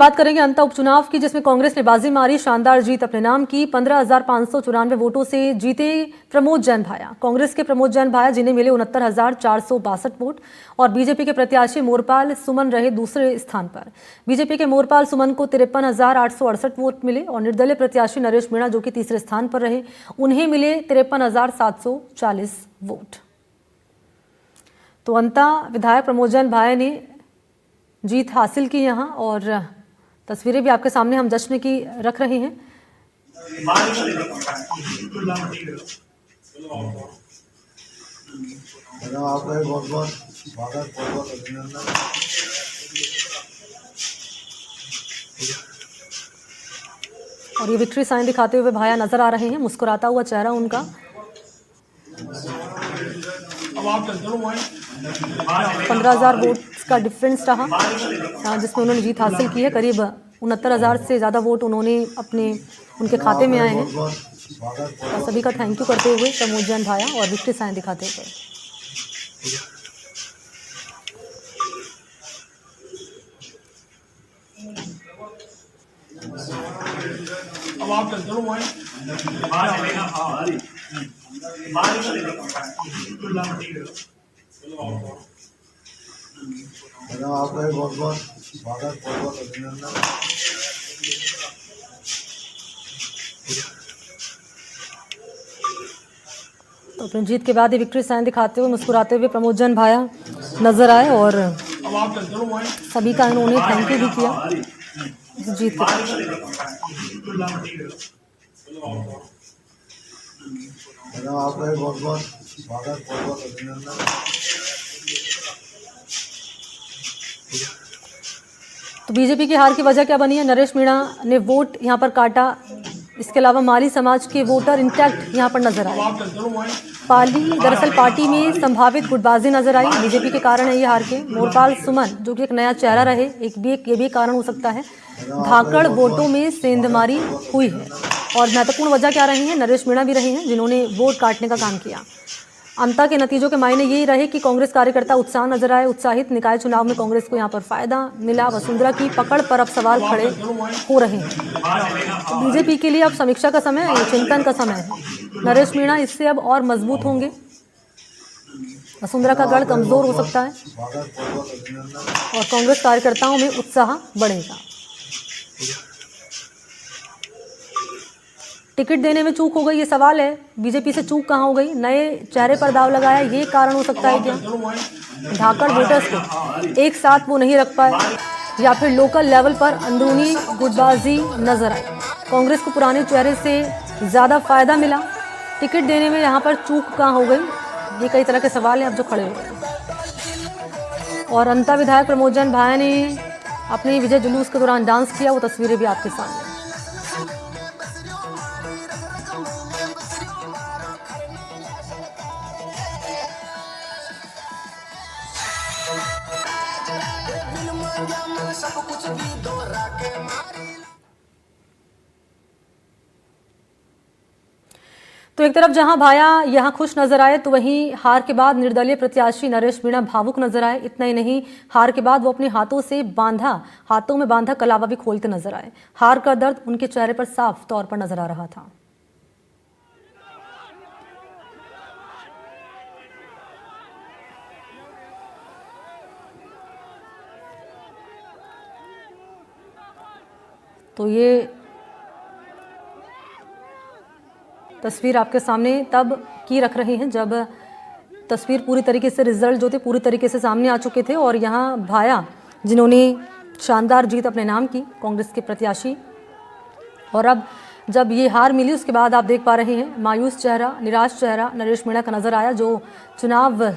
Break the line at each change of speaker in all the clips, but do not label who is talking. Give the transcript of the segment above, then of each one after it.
बात करेंगे अंता उपचुनाव की, जिसमें कांग्रेस ने बाजी मारी, शानदार जीत अपने नाम की। 15,594 वोटों से जीते प्रमोद जैन भाया। कांग्रेस के प्रमोद जैन भाया जिन्हें मिले 69,462 वोट और बीजेपी के प्रत्याशी मोरपाल सुमन रहे दूसरे स्थान पर। बीजेपी के मोरपाल सुमन को 53,868 वोट मिले और निर्दलीय प्रत्याशी नरेश मीणा जो कि तीसरे स्थान पर रहे, उन्हें मिले 53,740 वोट। तो अंता विधायक प्रमोद जैन भाया ने जीत हासिल की यहाँ, और तस्वीरें भी आपके सामने हम जश्न की रख रहे हैं।
आपका बहुत बहुत स्वागत, बहुत बहुत अभिनंदन।
और ये विक्ट्री साइन दिखाते हुए भाया नजर आ रहे हैं, मुस्कुराता हुआ चेहरा उनका। 15,000 वोट का डिफरेंस रहा जिसमें उन्होंने जीत हासिल की है। करीब 69,000 से ज़्यादा वोट उनके खाते में आए हैं। और सभी का थैंक यू करते हुए प्रमोद जैन भाया और विक्ट्री साइन दिखाते हुए।
अब आप आपका बहुत बहुत स्वागत, बहुत बहुत अभिनंदन।
तो अपनी जीत के बाद ये विक्ट्री साइन दिखाते हुए मुस्कुराते हुए प्रमोद जैन भाया नजर आए और सभी का इन्होंने थैंक यू भी किया इस जीत के बाद।
आपका बहुत बहुत स्वागत, बहुत बहुत अभिनंदन।
तो बीजेपी की हार की वजह क्या बनी है? नरेश मीणा ने वोट यहां पर काटा। इसके अलावा माली समाज के वोटर इंटैक्ट यहां पर नजर आए। दरअसल पार्टी में संभावित गुटबाजी नजर आई, बीजेपी के कारण है ये हार के। मोरपाल सुमन जो कि एक नया चेहरा रहे, ये भी कारण हो सकता है। धाकड़ वोटों में सेंधमारी हुई है और महत्वपूर्ण वजह क्या रही है? नरेश मीणा भी रहे हैं जिन्होंने वोट काटने का काम किया। अंता के नतीजों के मायने यही रहे कि कांग्रेस कार्यकर्ता उत्साह नजर आए, उत्साहित। निकाय चुनाव में कांग्रेस को यहां पर फायदा मिला। वसुंधरा की पकड़ पर अब सवाल खड़े हो रहे हैं। बीजेपी के लिए अब समीक्षा का समय है, चिंतन का समय है। नरेश मीणा इससे अब और मजबूत होंगे। वसुंधरा का गढ़ कमजोर हो सकता है और कांग्रेस कार्यकर्ताओं में उत्साह बढ़ेगा। टिकट देने में चूक हो गई, ये सवाल है। बीजेपी से चूक कहाँ हो गई? नए चेहरे पर दाव लगाया, ये कारण हो सकता है क्या? धाकड़ वोटर्स को एक साथ वो नहीं रख पाए, या फिर लोकल लेवल पर अंदरूनी गुटबाजी नजर आई। कांग्रेस को पुराने चेहरे से ज़्यादा फायदा मिला। टिकट देने में यहाँ पर चूक कहाँ हो गई? ये कई तरह के सवाल हैं अब जो खड़े हो गए। और अंता विधायक प्रमोद जैन भाया ने अपने विजय जुलूस के दौरान डांस किया, वो तस्वीरें भी आपके सामने। तो एक तरफ जहां भाया यहां खुश नजर आए, तो वहीं हार के बाद निर्दलीय प्रत्याशी नरेश मीणा भावुक नजर आए। इतना ही नहीं, हार के बाद वो अपने हाथों में बांधा कलावा भी खोलते नजर आए। हार का दर्द उनके चेहरे पर साफ तौर पर नजर आ रहा था। तो ये तस्वीर आपके सामने तब की रख रहे हैं जब तस्वीर पूरी तरीके से, रिजल्ट जो थे पूरी तरीके से सामने आ चुके थे। और यहाँ भाया जिन्होंने शानदार जीत अपने नाम की, कांग्रेस के प्रत्याशी। और अब जब ये हार मिली उसके बाद आप देख पा रहे हैं मायूस चेहरा, निराश चेहरा नरेश मीणा का नज़र आया, जो चुनाव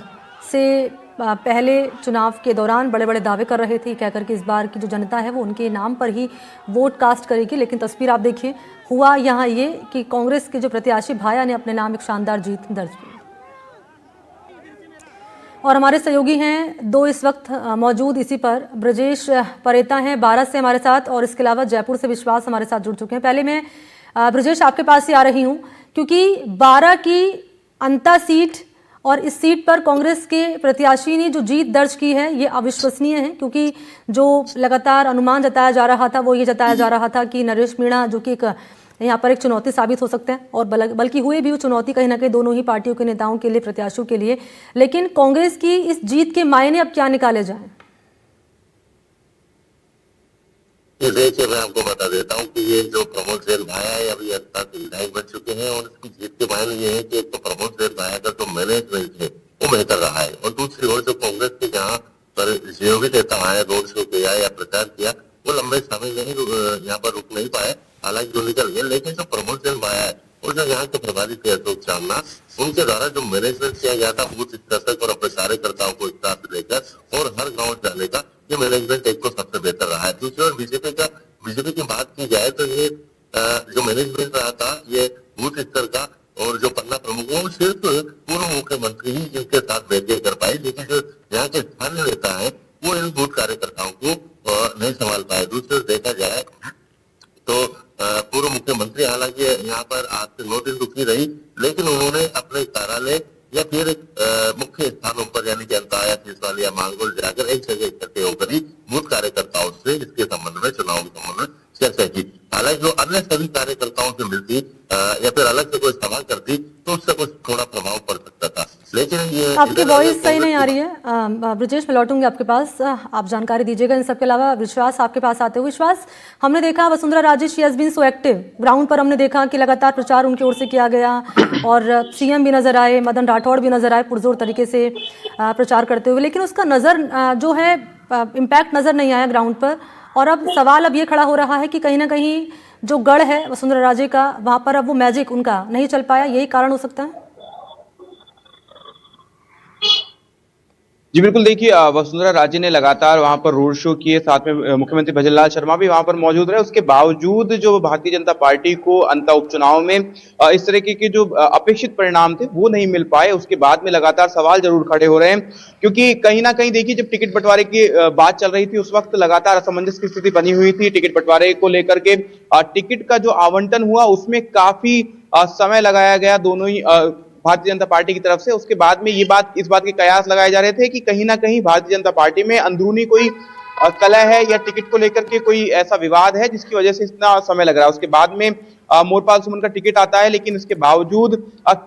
से पहले चुनाव के दौरान बड़े बड़े दावे कर रहे थे, कहकर कि इस बार की जो जनता है वो उनके नाम पर ही वोट कास्ट करेगी। लेकिन तस्वीर आप देखिए, हुआ यहाँ ये कि कांग्रेस के जो प्रत्याशी भाया ने अपने नाम एक शानदार जीत दर्ज की। और हमारे सहयोगी हैं दो इस वक्त मौजूद इसी पर। ब्रजेश परेता हैं 12 से हमारे साथ, और इसके अलावा जयपुर से विश्वास हमारे साथ जुड़ चुके हैं। पहले मैं ब्रजेश आपके पास ही आ रही हूँ, क्योंकि 12 की अंता सीट और इस सीट पर कांग्रेस के प्रत्याशी ने जो जीत दर्ज की है ये अविश्वसनीय है, क्योंकि जो लगातार अनुमान जताया जा रहा था वो ये जताया जा रहा था कि नरेश मीणा जो कि एक यहाँ पर एक चुनौती साबित हो सकते हैं, और बल्कि हुए भी वो चुनौती कहीं ना कहीं दोनों ही पार्टियों के नेताओं के लिए, प्रत्याशियों के लिए। लेकिन कांग्रेस की इस जीत के मायने अब क्या निकाले जाएं?
देखिए, मैं आपको बता देता हूँ कि ये जो प्रमोद सेन भाया है अभी विधायक बन चुके हैं, और इसकी जीत के मायने ये है कि एक तो प्रमोद सेन भाया का जो मैनेजमेंट है वो बेहतर रहा है, और दूसरी ओर जो कांग्रेस के जहाँ पर जो भी नेता आए, रोड शो किया या प्रचार किया, वो लंबे समय नहीं यहाँ पर रुक नहीं पाए, हालांकि जो निकल गए। लेकिन जो प्रमोद सेन भाया है और जो यहाँ के प्रभारी थे अशोक चांदना, उनके द्वारा जो मैनेजमेंट किया गया था बूथ स्तर तक और अपने कार्यकर्ताओं को एक साथ लेकर और हर गाँव जाने का, ये मैनेजमेंट एक तो सबसे बेहतर रहा है। दूसरी ओर बीजेपी की बात की जाए तो ये जो मैनेजमेंट रहा था ये बूथ स्तर का, और जो पन्ना प्रमुख वो सिर्फ पूर्व मुख्यमंत्री ही इनके साथ बैठे कर पाए, लेकिन जो यहाँ के स्थानीय नेता है वो इन बूथ कार्यकर्ताओं को नहीं संभाल पाए। दूसरी ओर देखा जाए तो पूर्व मुख्यमंत्री हालांकि यहाँ पर आज से 9 दिन रुकी रही, लेकिन उन्होंने अपने कार्यालय या फिर मुख्य स्थानों पर यानी कि अंताया, सिसवाली या मांगोल जाकर एक जगह इकट्ठे होकर ही बूथ कार्यकर्ताओं से इसके संबंध में, चुनाव के संबंध में चर्चा की। हालांकि जो अन्य सभी कार्यकर्ताओं से मिलती या फिर अलग से कोई सभा करती तो उससे कुछ थोड़ा प्रभाव पड़ सकता था, लेकिन ये
आपकी वॉइस सही नहीं आ रही है ब्रजेश, मैं लौटूंगी आपके पास, आप जानकारी दीजिएगा। इन सबके अलावा विश्वास, आपके पास आते हुए विश्वास, हमने देखा Vasundhara Raje she has been so active ground पर, हमने देखा कि लगातार प्रचार उनकी ओर से किया गया, और सीएम भी नजर आए, मदन राठौड़ भी नजर आए पुरजोर तरीके से प्रचार करते हुए, लेकिन उसका नजर जो है इम्पैक्ट नजर नहीं आया ग्राउंड पर। और अब सवाल अब ये खड़ा हो रहा है कि कहीं ना कहीं जो गढ़ है वसुंधरा राजे का, वहां पर अब वो मैजिक उनका नहीं चल पाया, यही कारण हो सकता है।
जी बिल्कुल, देखिए वसुंधरा राजे ने लगातार वहां पर रोड शो किए, साथ में मुख्यमंत्री भजनलाल शर्मा भी वहां पर मौजूद रहे। उसके बावजूद जो भारतीय जनता पार्टी को अंत उपचुनाव में इस तरीके के जो अपेक्षित परिणाम थे वो नहीं मिल पाए। उसके बाद में लगातार सवाल जरूर खड़े हो रहे हैं, क्योंकि कहीं ना कहीं देखिए जब टिकट बंटवारे की बात चल रही थी उस वक्त लगातार असमंजस की स्थिति बनी हुई थी। टिकट बंटवारे को लेकर के टिकट का जो आवंटन हुआ उसमें काफी समय लगाया गया दोनों ही भारतीय जनता पार्टी की तरफ से। उसके बाद में इस बात के कयास लगाए जा रहे थे कि कहीं ना कहीं भारतीय जनता पार्टी में अंदरूनी कोई कलह है या टिकट को लेकर के कोई ऐसा विवाद है जिसकी वजह से इतना समय लग रहा है। उसके बाद में मोरपाल सुमन का टिकट आता है, लेकिन इसके बावजूद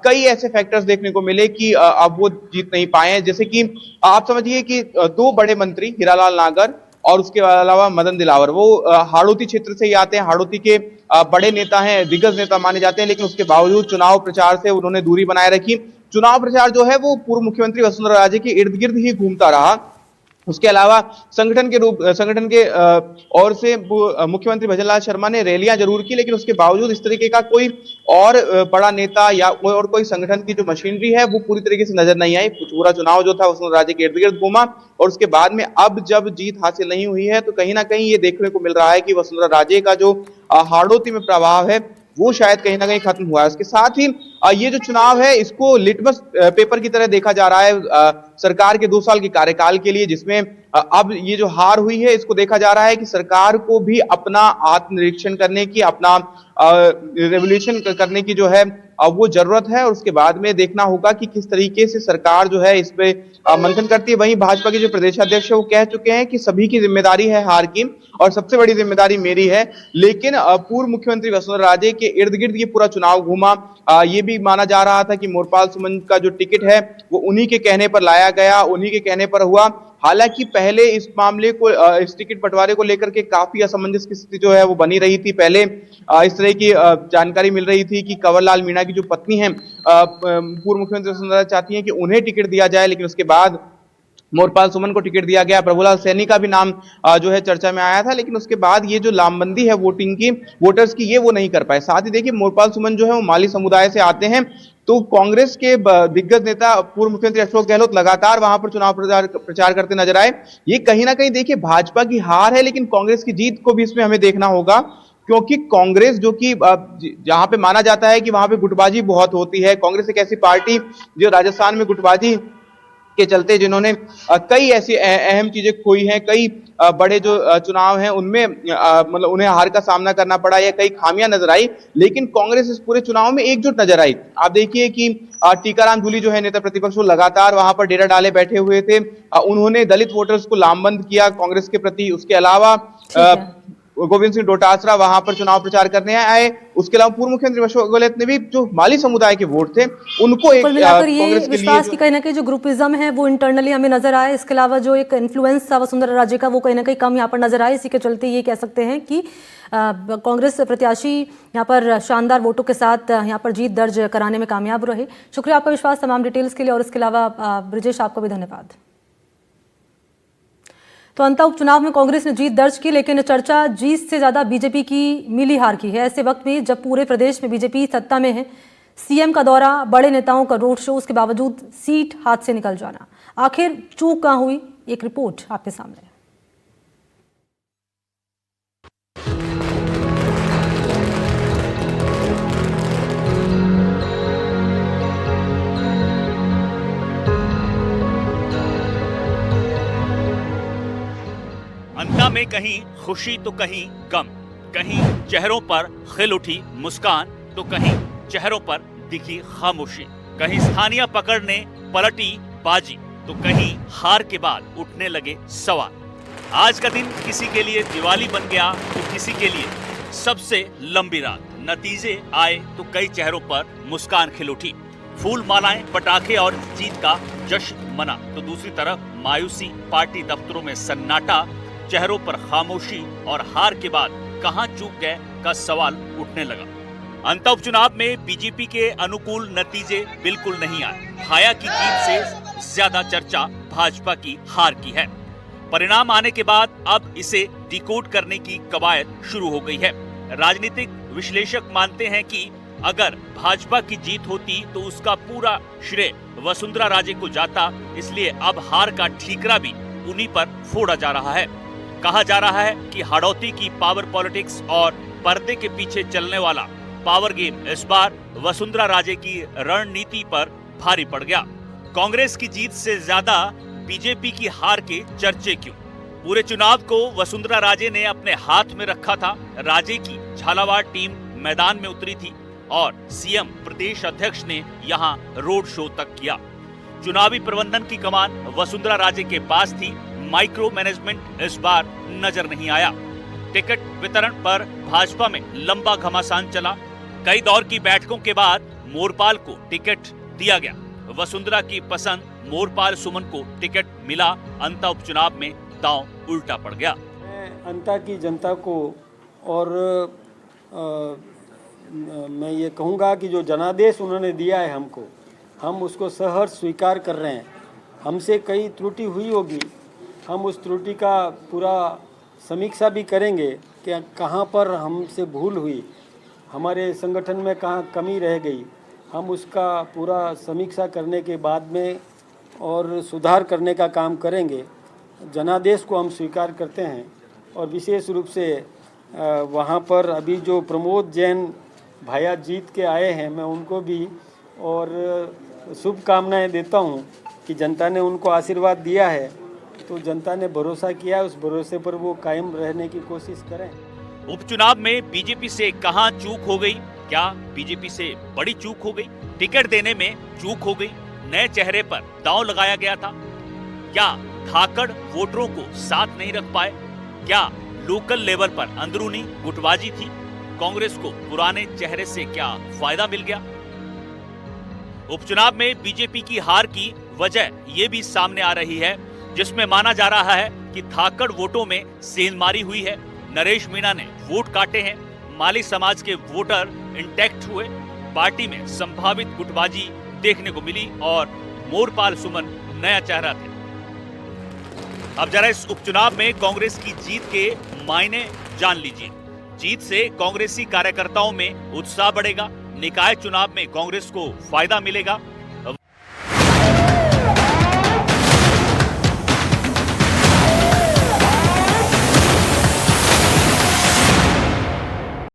कई ऐसे फैक्टर्स देखने को मिले कि अब वो जीत नहीं पाए। जैसे कि आप समझिए कि 2 बड़े मंत्री हीरालाल नागर और उसके अलावा मदन दिलावर वो हाड़ौती क्षेत्र से ही आते हैं, हाड़ौती के बड़े नेता हैं, दिग्गज नेता माने जाते हैं, लेकिन उसके बावजूद चुनाव प्रचार से उन्होंने दूरी बनाए रखी। चुनाव प्रचार जो है वो पूर्व मुख्यमंत्री वसुंधरा राजे के इर्द गिर्द ही घूमता रहा। उसके अलावा संगठन के ओर से मुख्यमंत्री भजनलाल शर्मा ने रैलियां जरूर की, लेकिन उसके बावजूद इस तरीके का कोई और बड़ा नेता या और कोई संगठन की जो मशीनरी है वो पूरी तरीके से नजर नहीं आई। पूरा चुनाव जो था वसुंधरा राजे के इर्द गिर्द घूमा, और उसके बाद में अब जब जीत हासिल नहीं हुई है तो कहीं ना कहीं ये देखने को मिल रहा है कि वसुंधरा राजे का जो हाड़ौती में प्रभाव है वो शायद कहीं ना कहीं खत्म हुआ है। उसके साथ ही ये जो चुनाव है इसको लिटमस पेपर की तरह देखा जा रहा है सरकार के 2 साल के कार्यकाल के लिए, जिसमें अब ये जो हार हुई है इसको देखा जा रहा है कि सरकार को भी अपना आत्मनिरीक्षण करने की, अपना रेवोल्यूशन करने की जो है वो जरूरत है, और उसके बाद में देखना होगा कि किस तरीके से सरकार जो है इस पे मंथन करती है। वहीं भाजपा के जो प्रदेशाध्यक्ष है वो कह चुके हैं कि सभी की जिम्मेदारी है हार की, और सबसे बड़ी जिम्मेदारी मेरी है। लेकिन पूर्व मुख्यमंत्री वसुंधरा राजे के इर्द गिर्द ये पूरा चुनाव घूमा। ये भी माना जा रहा था कि मोरपाल सुमन का जो टिकट है वो उन्हीं के कहने पर लाया गया, उन्हीं के कहने पर हुआ। हालांकि पहले इस मामले को, इस टिकट बंटवारे को लेकर के काफी असमंजस की स्थिति जो है वो बनी रही थी। पहले इस तरह की जानकारी मिल रही थी कि कंवरलाल मीणा की जो पत्नी है पूर्व मुख्यमंत्री वसुंधरा चाहती हैं कि उन्हें टिकट दिया जाए, लेकिन उसके बाद मोरपाल सुमन को टिकट दिया गया। प्रभुलाल सैनी का भी नाम जो है चर्चा में आया था, लेकिन उसके बाद ये जो लामबंदी है वोटर्स की ये वो नहीं कर पाए। साथ ही देखिए मोरपाल सुमन जो है वो माली समुदाय से आते हैं, तो कांग्रेस के दिग्गज नेता पूर्व मुख्यमंत्री अशोक गहलोत लगातार वहां पर चुनाव प्रचार करते नजर आए। ये कहीं ना कहीं देखिए भाजपा की हार है, लेकिन कांग्रेस की जीत को भी इसमें हमें देखना होगा, क्योंकि कांग्रेस जो कि जहां पे माना जाता है कि वहां पे गुटबाजी बहुत होती है, कांग्रेस एक ऐसी पार्टी जो राजस्थान में गुटबाजी के चलते जिन्होंने कई ऐसी अहम चीजें खोई हैं, कई बड़े जो चुनाव हैं उनमें मतलब उन्हें हार का सामना करना पड़ा या कई खामियां नजर आई, लेकिन कांग्रेस इस पूरे चुनाव में एकजुट नजर आई। आप देखिए कि टीकाराम जूली जो है नेता प्रतिपक्ष, वो लगातार वहां पर डेरा डाले बैठे हुए थे। उन्होंने दलित वोटर्स को लामबंद किया कांग्रेस के प्रति। उसके अलावा गोविंद सिंह डोटासरा वहां पर चुनाव प्रचार करने आए। उसके अलावा पूर्व मुख्यमंत्री अशोक गहलोत ने भी जो माली समुदाय के वोट थे उनको एक
मिलाकर ये
कांग्रेस के
विश्वास
लिए
की कहीं ना कहीं जो ग्रुपिज्म है वो इंटरनली हमें नजर आया। इसके अलावा जो एक इन्फ्लुएंस था वसुंधरा राजे का वो कहीं ना कहीं कम यहाँ पर नजर आया। इसी के चलते ये कह सकते हैं कि कांग्रेस प्रत्याशी यहाँ पर शानदार वोटों के साथ यहाँ पर जीत दर्ज कराने में कामयाब रहे। शुक्रिया आपका विश्वास तमाम डिटेल्स के लिए, और इसके अलावा ब्रिजेश आपका भी धन्यवाद। तो अंततः उपचुनाव में कांग्रेस ने जीत दर्ज की, लेकिन चर्चा जीत से ज्यादा बीजेपी की मिली हार की है। ऐसे वक्त में जब पूरे प्रदेश में बीजेपी सत्ता में है, सीएम का दौरा, बड़े नेताओं का रोड शो, उसके बावजूद सीट हाथ से निकल जाना, आखिर चूक कहां हुई? एक रिपोर्ट आपके सामने।
अंता में कहीं खुशी तो कहीं गम, कहीं चेहरों पर खिल उठी मुस्कान तो कहीं चेहरों पर दिखी खामोशी, कहीं स्थानीय पकड़ ने पलटी बाजी तो कहीं हार के बाद उठने लगे सवाल। आज का दिन किसी के लिए दिवाली बन गया तो किसी के लिए सबसे लंबी रात। नतीजे आए तो कई चेहरों पर मुस्कान खिल उठी, फूल मालाएं, पटाखे और जीत का जश्न मना, तो दूसरी तरफ मायूसी, पार्टी दफ्तरों में सन्नाटा, चेहरों पर खामोशी और हार के बाद कहां चूक गए का सवाल उठने लगा। अंत उपचुनाव में बीजेपी के अनुकूल नतीजे बिल्कुल नहीं आए। भाया की जीत से ज्यादा चर्चा भाजपा की हार की है। परिणाम आने के बाद अब इसे डिकोड करने की कवायद शुरू हो गई है। राजनीतिक विश्लेषक मानते हैं कि अगर भाजपा की जीत होती तो उसका पूरा श्रेय वसुंधरा राजे को जाता, इसलिए अब हार का ठीकरा भी उन्हीं पर फोड़ा जा रहा है। कहा जा रहा है कि हाड़ौती की पावर पॉलिटिक्स और पर्दे के पीछे चलने वाला पावर गेम इस बार वसुंधरा राजे की रणनीति पर भारी पड़ गया। कांग्रेस की जीत से ज्यादा बीजेपी की हार के चर्चे क्यों? पूरे चुनाव को वसुंधरा राजे ने अपने हाथ में रखा था। राजे की झालावाड़ टीम मैदान में उतरी थी और सीएम प्रदेश अध्यक्ष ने यहां रोड शो तक किया। चुनावी प्रबंधन की कमान वसुंधरा राजे के पास थी। माइक्रो मैनेजमेंट इस बार नजर नहीं आया। टिकट वितरण पर भाजपा में लंबा घमासान चला। कई दौर की बैठकों के बाद मोरपाल को टिकट दिया गया। वसुंधरा की पसंद मोरपाल सुमन को टिकट मिला। अंता उपचुनाव में दांव उल्टा पड़ गया।
मैं अंता की जनता को और मैं ये कहूँगा कि जो जनादेश उन्होंने दिया है हमको, हम उसको सहर्ष स्वीकार कर रहे हैं। हमसे कई त्रुटि हुई होगी, हम उस त्रुटि का पूरा समीक्षा भी करेंगे कि कहाँ पर हमसे भूल हुई, हमारे संगठन में कहाँ कमी रह गई। हम उसका पूरा समीक्षा करने के बाद में और सुधार करने का काम करेंगे। जनादेश को हम स्वीकार करते हैं और विशेष रूप से वहाँ पर अभी जो प्रमोद जैन भाया जीत के आए हैं, मैं उनको भी और शुभकामनाएं देता हूँ कि जनता ने उनको आशीर्वाद दिया है तो जनता ने भरोसा किया, उस भरोसे पर वो कायम रहने की कोशिश करें।
उपचुनाव में बीजेपी से कहां चूक हो गई? क्या बीजेपी से बड़ी चूक हो गई? टिकट देने में चूक हो गई? नए चेहरे पर दांव लगाया गया था? क्या धाकड़ वोटरों को साथ नहीं रख पाए? क्या लोकल लेवल पर अंदरूनी गुटबाजी थी? कांग्रेस को पुराने चेहरे से क्या फायदा मिल गया? उपचुनाव में बीजेपी की हार की वजह ये भी सामने आ रही है, जिसमें माना जा रहा है कि धाकड़ वोटों में सेंधमारी हुई है। नरेश मीणा ने वोट काटे हैं, माली समाज के वोटर इंटैक्ट हुए, पार्टी में संभावित गुटबाजी देखने को मिली और मोरपाल सुमन नया चेहरा थे। अब जरा इस उपचुनाव में कांग्रेस की जीत के मायने जान लीजिए। जीत से कांग्रेसी कार्यकर्ताओं में उत्साह बढ़ेगा, निकाय चुनाव में कांग्रेस को फायदा मिलेगा,